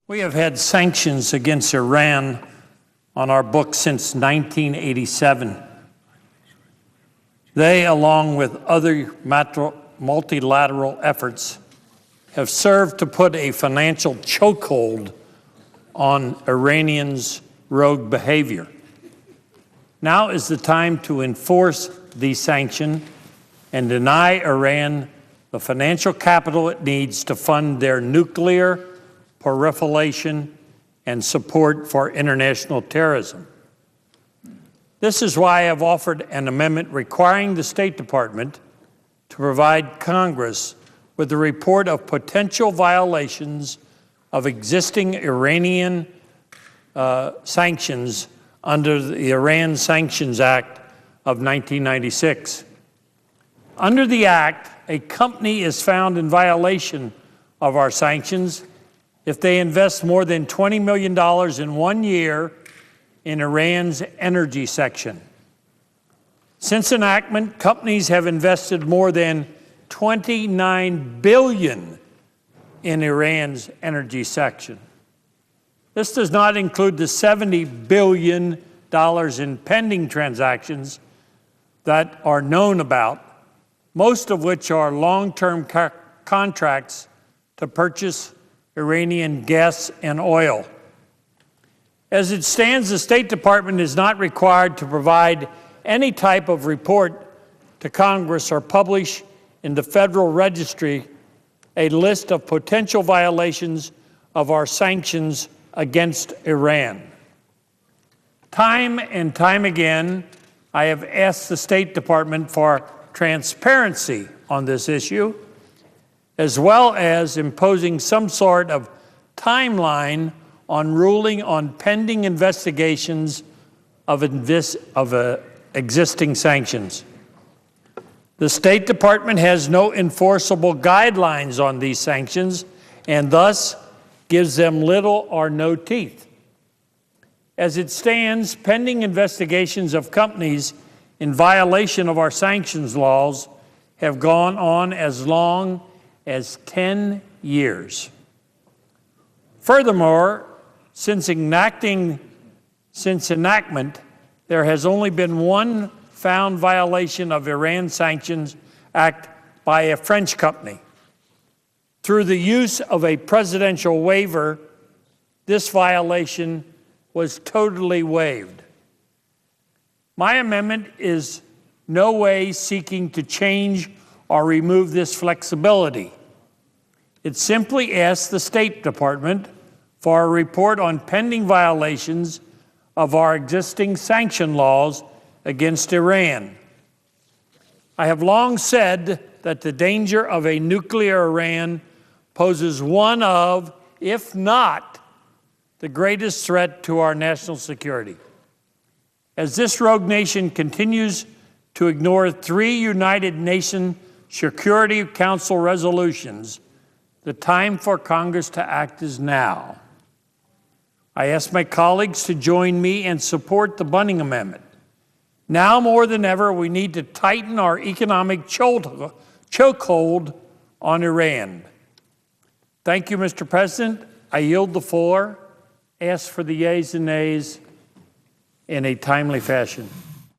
We have had sanctions against Iran on our books since 1987. They, along with other multilateral efforts, have served to put a financial chokehold on Iranians' rogue behavior. Now is the time to enforce these sanctions and deny Iran the financial capital it needs to fund their nuclear proliferation and support for international terrorism. This is why I have offered an amendment requiring the State Department to provide Congress with a report of potential violations of existing Iranian sanctions under the Iran Sanctions Act of 1996. Under the Act, a company is found in violation of our sanctions if they invest more than $20 million in 1 year in Iran's energy section. Since enactment, companies have invested more than $29 billion in Iran's energy section. This does not include the $70 billion in pending transactions that are known about, most of which are long-term contracts to purchase Iranian gas and oil. As it stands, the State Department is not required to provide any type of report to Congress or publish in the Federal Registry a list of potential violations of our sanctions against Iran. Time and time again, I have asked the State Department for transparency on this issue, as well as imposing some sort of timeline on ruling on pending investigations of existing sanctions. The State Department has no enforceable guidelines on these sanctions and thus gives them little or no teeth. As it stands, pending investigations of companies in violation of our sanctions laws have gone on as long as 10 years. Furthermore, since enactment, there has only been one found violation of Iran Sanctions Act by a French company. Through the use of a presidential waiver, this violation was totally waived. My amendment is no way seeking to change or remove this flexibility. It simply asks the State Department for a report on pending violations of our existing sanction laws against Iran. I have long said that the danger of a nuclear Iran poses one of, if not, the greatest threat to our national security. As this rogue nation continues to ignore 3 United Nations Security Council resolutions, the time for Congress to act is now. I ask my colleagues to join me and support the Bunning Amendment. Now more than ever, we need to tighten our economic chokehold on Iran. Thank you, Mr. President. I yield the floor. Ask for the yeas and nays in a timely fashion.